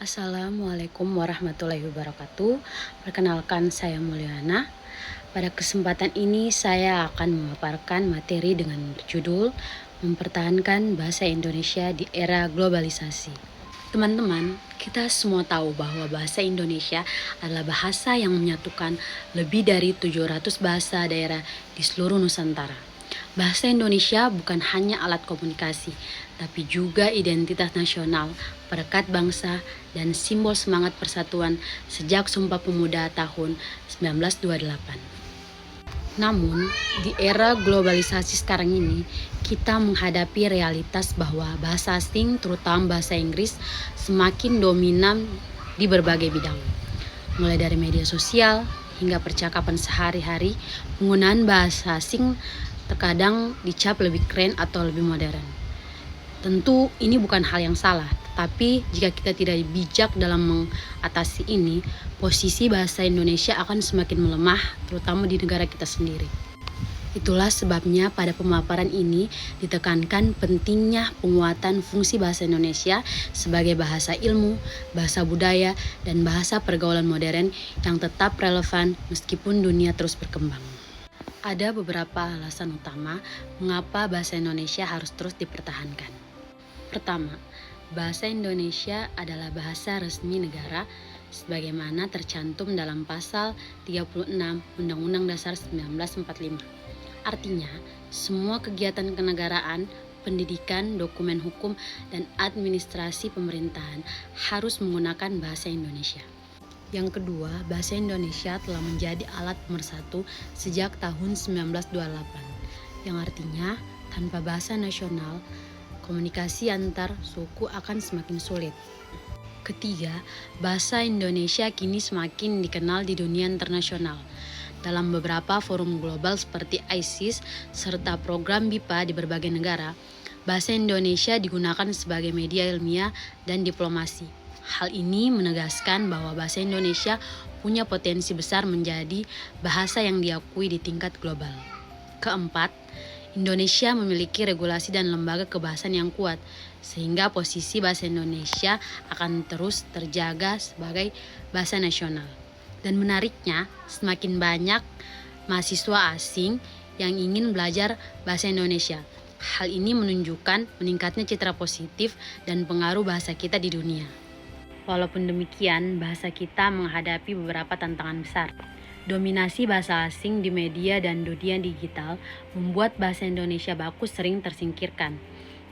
Assalamualaikum warahmatullahi wabarakatuh. Perkenalkan, saya Mulyana. Pada kesempatan ini saya akan memaparkan materi dengan berjudul Mempertahankan Bahasa Indonesia di Era Globalisasi. Teman-teman, kita semua tahu bahwa bahasa Indonesia adalah bahasa yang menyatukan lebih dari 700 bahasa daerah di seluruh Nusantara. Bahasa Indonesia bukan hanya alat komunikasi, tapi juga identitas nasional, perekat bangsa, dan simbol semangat persatuan sejak Sumpah Pemuda tahun 1928. Namun, di era globalisasi sekarang ini, kita menghadapi realitas bahwa bahasa asing, terutama bahasa Inggris, semakin dominan di berbagai bidang. Mulai dari media sosial hingga percakapan sehari-hari, penggunaan bahasa asing terkadang dicap lebih keren atau lebih modern. Tentu ini bukan hal yang salah, tetapi jika kita tidak bijak dalam mengatasi ini, posisi bahasa Indonesia akan semakin melemah, terutama di negara kita sendiri. Itulah sebabnya pada pemaparan ini ditekankan pentingnya penguatan fungsi bahasa Indonesia sebagai bahasa ilmu, bahasa budaya, dan bahasa pergaulan modern yang tetap relevan meskipun dunia terus berkembang. Ada beberapa alasan utama mengapa bahasa Indonesia harus terus dipertahankan. Pertama, bahasa Indonesia adalah bahasa resmi negara sebagaimana tercantum dalam pasal 36 Undang-Undang Dasar 1945. Artinya, semua kegiatan kenegaraan, pendidikan, dokumen hukum, dan administrasi pemerintahan harus menggunakan bahasa Indonesia. Yang kedua, bahasa Indonesia telah menjadi alat pemersatu sejak tahun 1928, yang artinya tanpa bahasa nasional, komunikasi antar suku akan semakin sulit. Ketiga, bahasa Indonesia kini semakin dikenal di dunia internasional. Dalam beberapa forum global seperti ISIS serta program BIPA di berbagai negara, bahasa Indonesia digunakan sebagai media ilmiah dan diplomasi. Hal ini menegaskan bahwa bahasa Indonesia punya potensi besar menjadi bahasa yang diakui di tingkat global. Keempat, Indonesia memiliki regulasi dan lembaga kebahasaan yang kuat, sehingga posisi bahasa Indonesia akan terus terjaga sebagai bahasa nasional. Dan menariknya, semakin banyak mahasiswa asing yang ingin belajar bahasa Indonesia. Hal ini menunjukkan meningkatnya citra positif dan pengaruh bahasa kita di dunia. Walaupun demikian, bahasa kita menghadapi beberapa tantangan besar. Dominasi bahasa asing di media dan dunia digital membuat bahasa Indonesia baku sering tersingkirkan.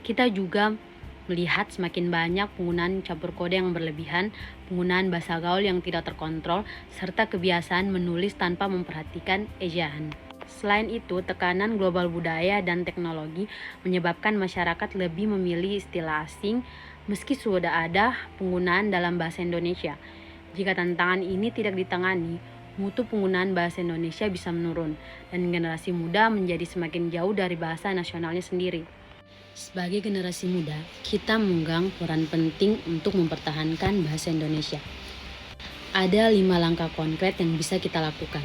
Kita juga melihat semakin banyak penggunaan campur kode yang berlebihan, penggunaan bahasa gaul yang tidak terkontrol, serta kebiasaan menulis tanpa memperhatikan ejaan. Selain itu, tekanan global budaya dan teknologi menyebabkan masyarakat lebih memilih istilah asing meski sudah ada penggunaan dalam bahasa Indonesia. Jika tantangan ini tidak ditangani, mutu penggunaan bahasa Indonesia bisa menurun dan generasi muda menjadi semakin jauh dari bahasa nasionalnya sendiri. Sebagai generasi muda, kita memegang peran penting untuk mempertahankan bahasa Indonesia. Ada 5 langkah konkret yang bisa kita lakukan.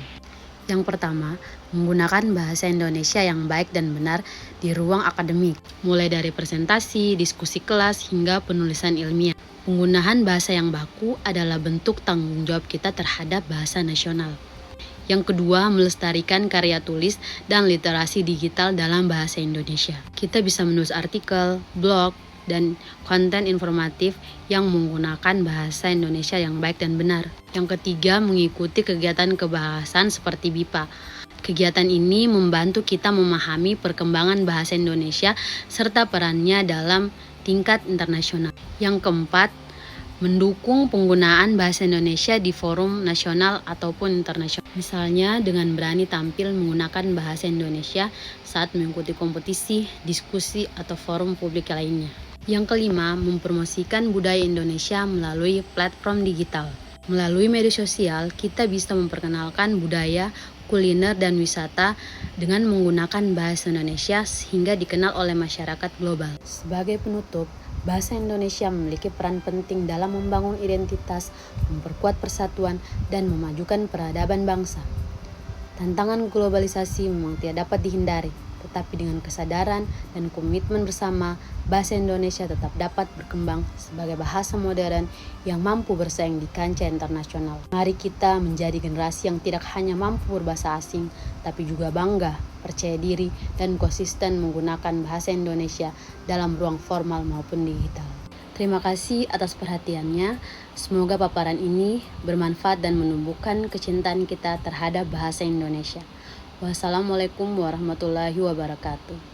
Yang pertama, menggunakan bahasa Indonesia yang baik dan benar di ruang akademik, mulai dari presentasi, diskusi kelas, hingga penulisan ilmiah. Penggunaan bahasa yang baku adalah bentuk tanggung jawab kita terhadap bahasa nasional. Yang kedua, melestarikan karya tulis dan literasi digital dalam bahasa Indonesia. Kita bisa menulis artikel, blog, dan konten informatif yang menggunakan bahasa Indonesia yang baik dan benar. Yang ketiga, mengikuti kegiatan kebahasaan seperti BIPA. Kegiatan ini membantu kita memahami perkembangan bahasa Indonesia serta perannya dalam tingkat internasional. Yang keempat, mendukung penggunaan bahasa Indonesia di forum nasional ataupun internasional. Misalnya dengan berani tampil menggunakan bahasa Indonesia saat mengikuti kompetisi, diskusi, atau forum publik lainnya. Yang kelima, mempromosikan budaya Indonesia melalui platform digital. Melalui media sosial, kita bisa memperkenalkan budaya, kuliner, dan wisata dengan menggunakan bahasa Indonesia sehingga dikenal oleh masyarakat global. Sebagai penutup, bahasa Indonesia memiliki peran penting dalam membangun identitas, memperkuat persatuan, dan memajukan peradaban bangsa. Tantangan globalisasi memang tidak dapat dihindari, tetapi dengan kesadaran dan komitmen bersama, bahasa Indonesia tetap dapat berkembang sebagai bahasa modern yang mampu bersaing di kancah internasional. Mari kita menjadi generasi yang tidak hanya mampu berbahasa asing, tapi juga bangga, percaya diri, dan konsisten menggunakan bahasa Indonesia dalam ruang formal maupun digital. Terima kasih atas perhatiannya. Semoga paparan ini bermanfaat dan menumbuhkan kecintaan kita terhadap bahasa Indonesia. Wassalamualaikum warahmatullahi wabarakatuh.